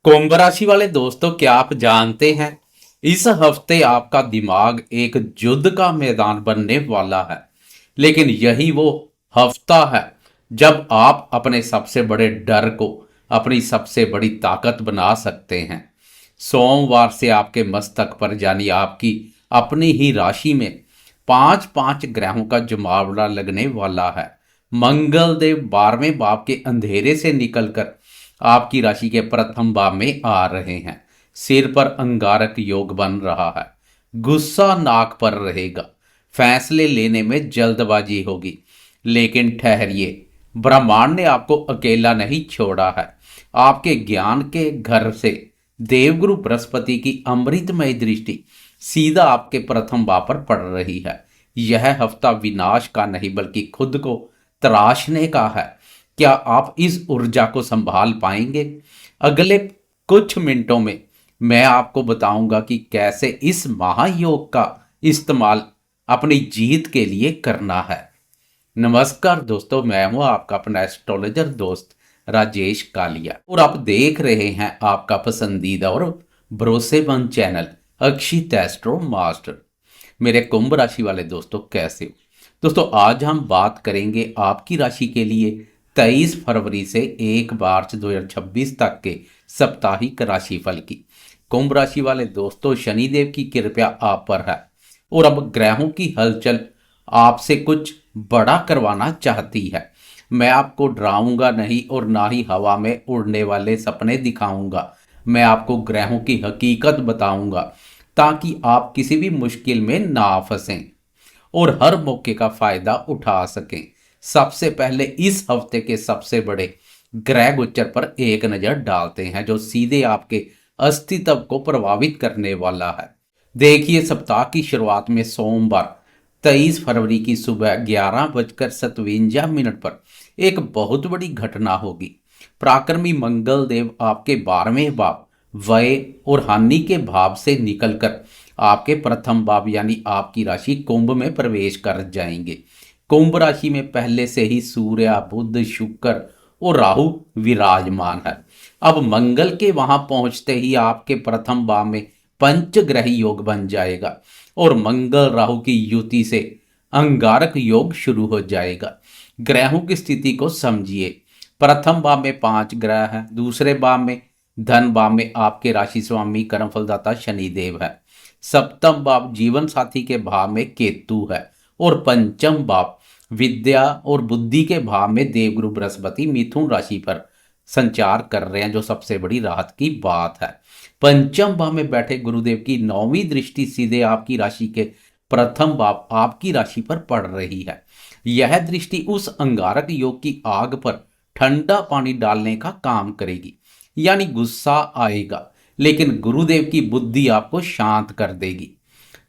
कुंभ राशि वाले दोस्तों, क्या आप जानते हैं इस हफ्ते आपका दिमाग एक युद्ध का मैदान बनने वाला है। लेकिन यही वो हफ्ता है जब आप अपने सबसे बड़े डर को अपनी सबसे बड़ी ताकत बना सकते हैं। सोमवार से आपके मस्तक पर यानी आपकी अपनी ही राशि में पांच पांच ग्रहों का जमावड़ा लगने वाला है। मंगल देव 12वें भाव के अंधेरे से निकलकर आपकी राशि के प्रथम भाव में आ रहे हैं। सिर पर अंगारक योग बन रहा है। गुस्सा नाक पर रहेगा। फैसले लेने में जल्दबाजी होगी। लेकिन ठहरिए, ब्रह्मांड ने आपको अकेला नहीं छोड़ा है। आपके ज्ञान के घर से देवगुरु बृहस्पति की अमृतमय दृष्टि सीधा आपके प्रथम भाव पर पड़ रही है। यह हफ्ता विनाश का नहीं बल्कि खुद को तराशने का है। क्या आप इस ऊर्जा को संभाल पाएंगे? अगले कुछ मिनटों में मैं आपको बताऊंगा कि कैसे इस महायोग का इस्तेमाल अपनी जीत के लिए करना है। नमस्कार दोस्तों, मैं हूं आपका अपना एस्ट्रोलॉजर दोस्त राजेश कालिया और आप देख रहे हैं आपका पसंदीदा और भरोसेमंद चैनल अक्षित एस्ट्रो मास्टर। मेरे कुंभ राशि वाले दोस्तों, कैसे हो? दोस्तों, आज हम बात करेंगे आपकी राशि के लिए 23 फरवरी से 1 मार्च 2026 तक के साप्ताहिक राशिफल की। कुंभ राशि वाले दोस्तों, शनिदेव की कृपा आप पर है और अब ग्रहों की हलचल आपसे कुछ बड़ा करवाना चाहती है। मैं आपको डराऊंगा नहीं और ना ही हवा में उड़ने वाले सपने दिखाऊंगा। मैं आपको ग्रहों की हकीकत बताऊंगा ताकि आप किसी भी मुश्किल में ना फंसें और हर मौके का फायदा उठा सकें। सबसे पहले इस हफ्ते के सबसे बड़े ग्रह गोचर पर एक नजर डालते हैं जो सीधे आपके अस्तित्व को प्रभावित करने वाला है। देखिए, सप्ताह की शुरुआत में सोमवार 23 फरवरी की सुबह 11:57 पर एक बहुत बड़ी घटना होगी। पराक्रमी मंगल देव आपके 12वें भाव व्यय और हानि के भाव से निकलकर आपके प्रथम भाव यानी आपकी राशि कुंभ में प्रवेश कर जाएंगे। कुंभ राशि में पहले से ही सूर्य, बुध, शुक्र और राहु विराजमान है। अब मंगल के वहां पहुंचते ही आपके प्रथम भाव में पंचग्रही योग बन जाएगा और मंगल राहु की युति से अंगारक योग शुरू हो जाएगा। ग्रहों की स्थिति को समझिए। प्रथम भाव में 5 ग्रह हैं। दूसरे भाव में धन भाव में आपके राशि स्वामी कर्मफलदाता शनिदेव है। सप्तम भाव जीवन साथी के भाव में केतु है और पंचम भाव विद्या और बुद्धि के भाव में देवगुरु बृहस्पति मिथुन राशि पर संचार कर रहे हैं, जो सबसे बड़ी राहत की बात है। पंचम भाव में बैठे गुरुदेव की 9वीं दृष्टि सीधे आपकी राशि के प्रथम भाव आपकी राशि पर पड़ रही है। यह दृष्टि उस अंगारक योग की आग पर ठंडा पानी डालने का काम करेगी। यानी गुस्सा आएगा लेकिन गुरुदेव की बुद्धि आपको शांत कर देगी।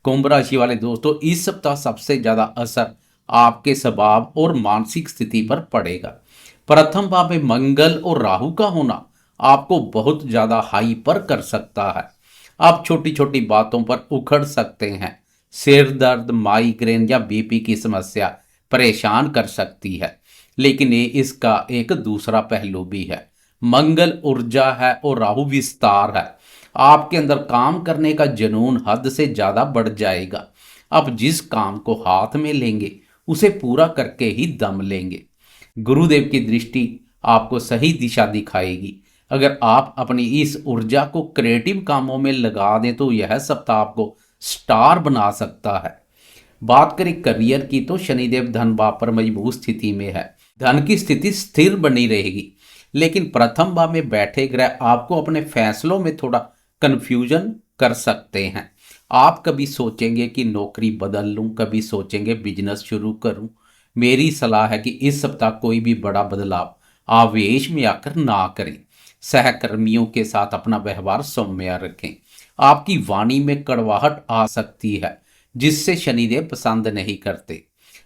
कुंभ राशि वाले दोस्तों, इस सप्ताह सबसे ज्यादा असर आपके स्वभाव और मानसिक स्थिति पर पड़ेगा। प्रथम भाव में मंगल और राहु का होना आपको बहुत ज्यादा हाइपर कर सकता है। आप छोटी छोटी बातों पर उखड़ सकते हैं। सिर दर्द, माइग्रेन या बीपी की समस्या परेशान कर सकती है। लेकिन ये इसका एक दूसरा पहलू भी है। मंगल ऊर्जा है और राहु विस्तार है। आपके अंदर काम करने का जुनून हद से ज्यादा बढ़ जाएगा। आप जिस काम को हाथ में लेंगे उसे पूरा करके ही दम लेंगे। गुरुदेव की दृष्टि आपको सही दिशा दिखाएगी। अगर आप अपनी इस ऊर्जा को क्रिएटिव कामों में लगा दें तो यह सप्ताह आपको स्टार बना सकता है। बात करें करियर की तो शनिदेव धन भाव पर मजबूत स्थिति में है। धन की स्थिति स्थिर बनी रहेगी। लेकिन प्रथम भाव में बैठे ग्रह आपको अपने फैसलों में थोड़ा कंफ्यूजन कर सकते हैं। आप कभी सोचेंगे कि नौकरी बदल लूं, कभी सोचेंगे बिजनेस शुरू करूं। मेरी सलाह है कि इस सप्ताह कोई भी बड़ा बदलाव आवेश में आकर ना करें। सहकर्मियों के साथ अपना व्यवहार सौम्य रखें। आपकी वाणी में कड़वाहट आ सकती है जिससे शनिदेव पसंद नहीं करते।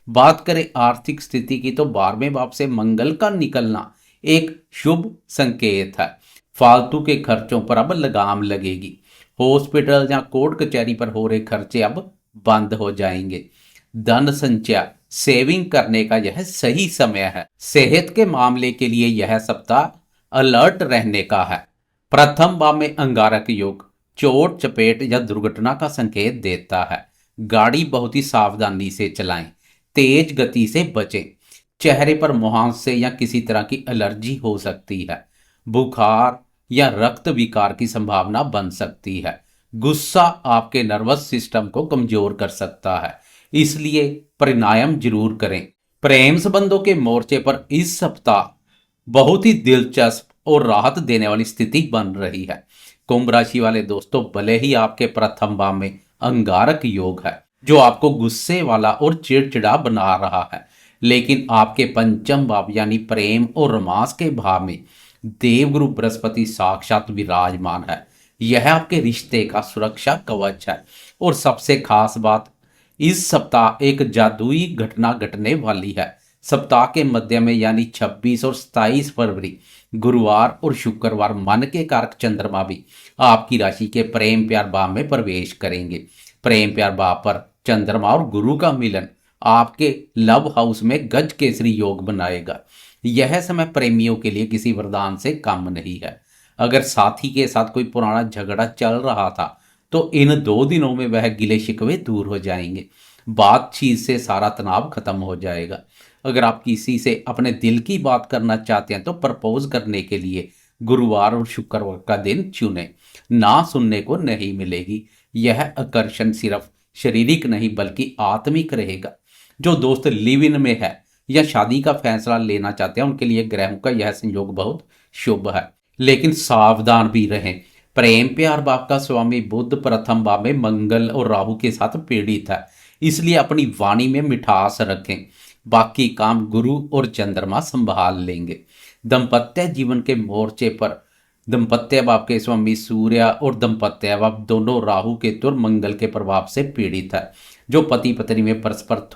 बात करें आर्थिक स्थिति की तो 12वें भाव से मंगल का निकलना एक शुभ संकेत है। फालतू के खर्चों पर अब लगाम लगेगी। हॉस्पिटल या कोर्ट कचहरी पर हो रहे खर्चे अब बंद हो जाएंगे। धन संचय सेविंग करने का यह सही समय है। सेहत के मामले के लिए यह सप्ताह अलर्ट रहने का है। प्रथम भाव में अंगारक योग चोट चपेट या दुर्घटना का संकेत देता है। गाड़ी बहुत ही सावधानी से चलाएं, तेज गति से बचें। चेहरे पर मुहांसे या किसी तरह की एलर्जी हो सकती है। बुखार या रक्त विकार की संभावना बन सकती है। गुस्सा आपके नर्वस सिस्टम को कमजोर कर सकता है, इसलिए प्राणायाम जरूर करें। प्रेम संबंधों के मोर्चे पर इस सप्ताह बहुत ही दिलचस्प और राहत देने वाली स्थिति बन रही है। कुंभ राशि वाले दोस्तों, भले ही आपके प्रथम भाव में अंगारक योग है जो आपको गुस्से वाला और चिड़चिड़ा बना रहा है, लेकिन आपके पंचम भाव यानी प्रेम और रोमांस के भाव में देवगुरु बृहस्पति साक्षात विराजमान है। यह आपके रिश्ते का सुरक्षा कवच है। और सबसे खास बात, इस सप्ताह एक जादुई घटना घटने वाली है। सप्ताह के मध्य में यानी 26 और 27 फरवरी गुरुवार और शुक्रवार मन के कारक चंद्रमा भी आपकी राशि के प्रेम प्यार भाव में प्रवेश करेंगे। प्रेम प्यार भाव पर चंद्रमा और गुरु का मिलन आपके लव हाउस में गज केसरी योग बनाएगा। यह समय प्रेमियों के लिए किसी वरदान से कम नहीं है। अगर साथी के साथ कोई पुराना झगड़ा चल रहा था तो इन 2 दिनों में वह गिले शिकवे दूर हो जाएंगे। बातचीत से सारा तनाव खत्म हो जाएगा। अगर आप किसी से अपने दिल की बात करना चाहते हैं तो प्रपोज करने के लिए गुरुवार और शुक्रवार का दिन चुनें। ना सुनने को नहीं मिलेगी। यह आकर्षण सिर्फ शारीरिक नहीं बल्कि आत्मिक रहेगा। जो दोस्त लिव इन में है या शादी का फैसला लेना चाहते हैं उनके लिए ग्रहों का यह संयोग बहुत शुभ है, लेकिन सावधान भी रहें। प्रेम प्यार भाव का स्वामी बुध प्रथम भाव में मंगल और राहु के साथ पीड़ित है, इसलिए अपनी वाणी में मिठास रखें। बाकी काम गुरु और चंद्रमा संभाल लेंगे। दंपत्य जीवन के मोर्चे पर दंपत्य भाव के स्वामी सूर्य और दंपत्य भाव दोनों राहु केतु और मंगल के प्रभाव से पीड़ित है, जो पति पत्नी में परस्पर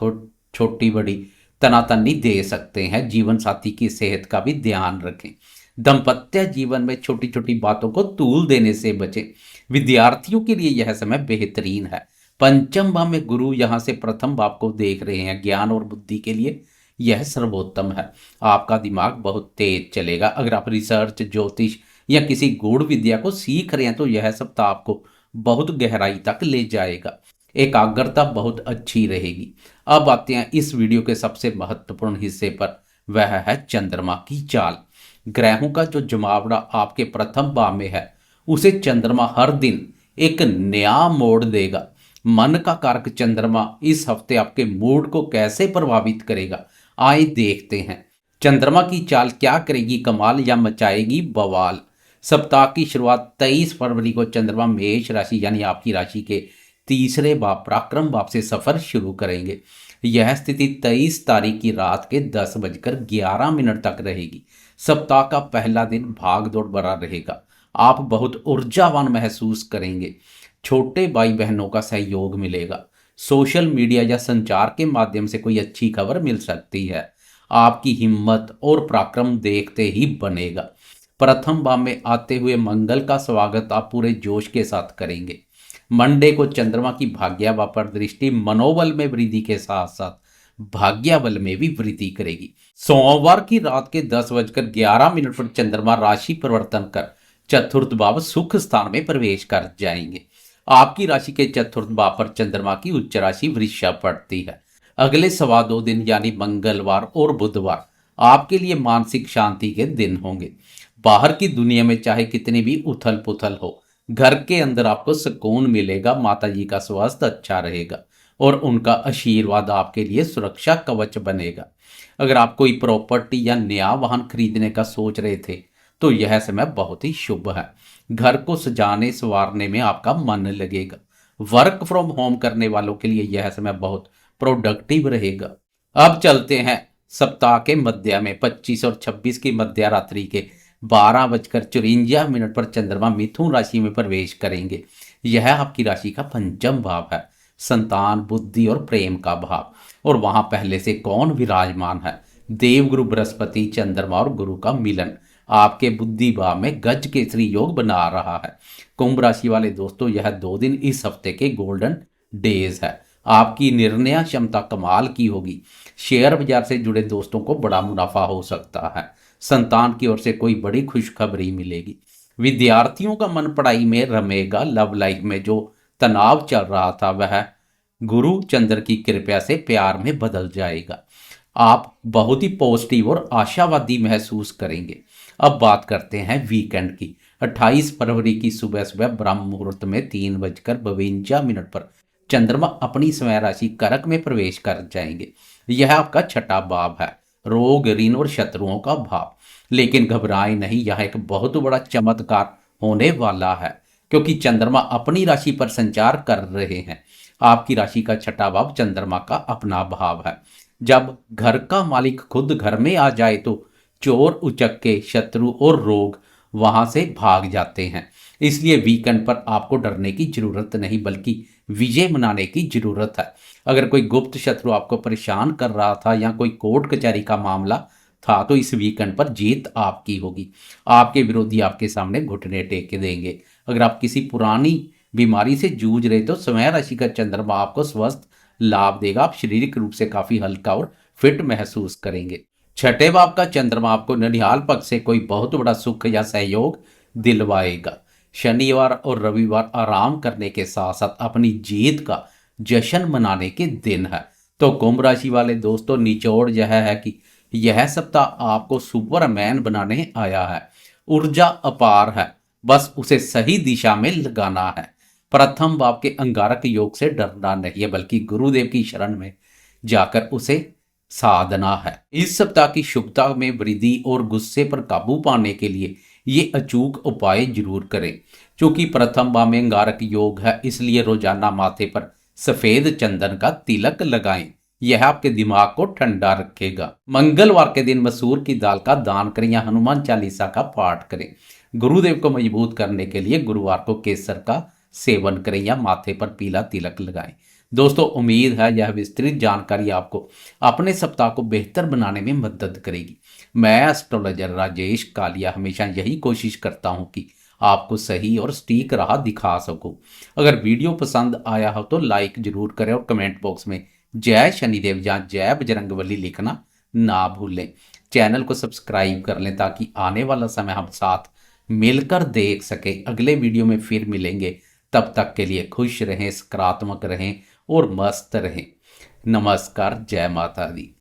छोटी बड़ी तनातनी दे सकते हैं। जीवन साथी की सेहत का भी ध्यान रखें। दंपत्य जीवन में छोटी छोटी बातों को तूल देने से बचें। विद्यार्थियों के लिए यह समय बेहतरीन है। पंचम भाव में गुरु यहां से प्रथम भाव को देख रहे हैं। ज्ञान और बुद्धि के लिए यह सर्वोत्तम है। आपका दिमाग बहुत तेज चलेगा। अगर आप रिसर्च, ज्योतिष या किसी गूढ़ विद्या को सीख रहे हैं तो यह सप्ताह आपको बहुत गहराई तक ले जाएगा। एकाग्रता बहुत अच्छी रहेगी। अब आते हैं इस वीडियो के सबसे महत्वपूर्ण हिस्से पर, वह है चंद्रमा की चाल। ग्रहों का जो जमावड़ा आपके प्रथम भाव में है उसे चंद्रमा हर दिन एक नया मोड़ देगा। मन का कारक चंद्रमा इस हफ्ते आपके मूड को कैसे प्रभावित करेगा, आइए देखते हैं। चंद्रमा की चाल क्या करेगी कमाल या मचाएगी बवाल। सप्ताह की शुरुआत 23 फरवरी को चंद्रमा मेष राशि यानी आपकी राशि के तीसरे भाव पराक्रम भाव से सफर शुरू करेंगे। यह स्थिति 23 तारीख की रात के 10:11 तक रहेगी। सप्ताह का पहला दिन भाग दौड़ भरा रहेगा। आप बहुत ऊर्जावान महसूस करेंगे। छोटे भाई बहनों का सहयोग मिलेगा। सोशल मीडिया या संचार के माध्यम से कोई अच्छी खबर मिल सकती है। आपकी हिम्मत और पराक्रम देखते ही बनेगा। प्रथम भाव में आते हुए मंगल का स्वागत आप पूरे जोश के साथ करेंगे। मंडे को चंद्रमा की भाग्य भाव पर दृष्टि मनोबल में वृद्धि के साथ साथ भाग्य बल में भी वृद्धि करेगी। सोमवार की रात के 10:11 पर चंद्रमा राशि परिवर्तन कर चतुर्थ भाव सुख स्थान में प्रवेश कर जाएंगे। आपकी राशि के चतुर्थ भाव पर चंद्रमा की उच्च राशि वृषभ पड़ती है। अगले 2.25 दिन यानी मंगलवार और बुधवार आपके लिए मानसिक शांति के दिन होंगे। बाहर की दुनिया में चाहे कितनी भी उथल पुथल हो, घर के अंदर आपको सुकून मिलेगा। माता जी का स्वास्थ्य अच्छा रहेगा और उनका आशीर्वाद आपके लिए सुरक्षा कवच बनेगा। अगर आप कोई प्रॉपर्टी या नया वाहन खरीदने का सोच रहे थे तो यह समय बहुत ही शुभ है। घर को सजाने संवारने में आपका मन लगेगा। वर्क फ्रॉम होम करने वालों के लिए यह समय बहुत प्रोडक्टिव रहेगा। अब चलते हैं सप्ताह के मध्य में 25 और 26 की मध्य रात्रि के 12:54 पर चंद्रमा मिथुन राशि में प्रवेश करेंगे। यह आपकी राशि का पंचम भाव है, संतान, बुद्धि और प्रेम का भाव। और वहां पहले से कौन विराजमान है? देवगुरु बृहस्पति, चंद्रमा और गुरु का मिलन आपके बुद्धि भाव में गज केसरी योग बना रहा है। कुंभ राशि वाले दोस्तों, यह 2 दिन इस हफ्ते के गोल्डन डेज है। आपकी निर्णय क्षमता कमाल की होगी। शेयर बाजार से जुड़े दोस्तों को बड़ा मुनाफा हो सकता है। संतान की ओर से कोई बड़ी खुशखबरी मिलेगी। विद्यार्थियों का मन पढ़ाई में रमेगा। लव लाइफ में जो तनाव चल रहा था वह गुरु चंद्र की कृपा से प्यार में बदल जाएगा। आप बहुत ही पॉजिटिव और आशावादी महसूस करेंगे। अब बात करते हैं वीकेंड की। 28 फरवरी की सुबह सुबह ब्रह्म मुहूर्त में 3:52 पर चंद्रमा अपनी स्वयं राशि कर्क में प्रवेश कर जाएंगे। यह आपका छठा भाव है, रोग ऋण और शत्रुओं का भाव। लेकिन घबराएं नहीं, यह एक बहुत बड़ा चमत्कार होने वाला है, क्योंकि चंद्रमा अपनी राशि पर संचार कर रहे हैं। आपकी राशि का छठा भाव चंद्रमा का अपना भाव है। जब घर का मालिक खुद घर में आ जाए तो चोर उचक्के शत्रु और रोग वहां से भाग जाते हैं। इसलिए वीकेंड पर आपको डरने की जरूरत नहीं, बल्कि विजय मनाने की जरूरत है। अगर कोई गुप्त शत्रु आपको परेशान कर रहा था या कोई कोर्ट कचहरी का मामला था तो इस वीकेंड पर जीत आपकी होगी। आपके विरोधी आपके सामने घुटने टेक देंगे। अगर आप किसी पुरानी बीमारी से जूझ रहे तो स्वयं राशि का चंद्रमा आपको स्वस्थ लाभ देगा। आप शारीरिक रूप से काफी हल्का और फिट महसूस करेंगे। छठे भाव का चंद्रमा आपको ननिहाल पक्ष से कोई बहुत बड़ा सुख या सहयोग दिलवाएगा। शनिवार और रविवार आराम करने के साथ साथ अपनी जीत का जश्न मनाने के दिन है। तो कुंभ राशि वाले दोस्तों, निचोड़ यह है कि यह सप्ताह आपको सुपरमैन बनाने आया है। ऊर्जा अपार है, बस उसे सही दिशा में लगाना है। प्रथम भाव के अंगारक योग से डरना नहीं है, बल्कि गुरुदेव की शरण में जाकर उसे साधना है। इस सप्ताह की शुभता में वृद्धि और गुस्से पर काबू पाने के लिए ये अचूक उपाय जरूर करें। क्योंकि प्रथम भाव में अंगारक योग है, इसलिए रोजाना माथे पर सफेद चंदन का तिलक लगाएं। यह आपके दिमाग को ठंडा रखेगा। मंगलवार के दिन मसूर की दाल का दान करें या हनुमान चालीसा का पाठ करें। गुरुदेव को मजबूत करने के लिए गुरुवार को केसर का सेवन करें या माथे पर पीला तिलक लगाएं। दोस्तों, उम्मीद है यह विस्तृत जानकारी आपको अपने सप्ताह को बेहतर बनाने में मदद करेगी। मैं एस्ट्रोलॉजर राजेश कालिया हमेशा यही कोशिश करता हूं कि आपको सही और सटीक राह दिखा सकूं। अगर वीडियो पसंद आया हो तो लाइक जरूर करें और कमेंट बॉक्स में जय शनिदेव या जय बजरंगबली लिखना ना भूलें। चैनल को सब्सक्राइब कर लें ताकि आने वाला समय हम साथ मिलकर देख सके। अगले वीडियो में फिर मिलेंगे, तब तक के लिए खुश रहें, सकारात्मक रहें और मस्त रहें। नमस्कार, जय माता दी।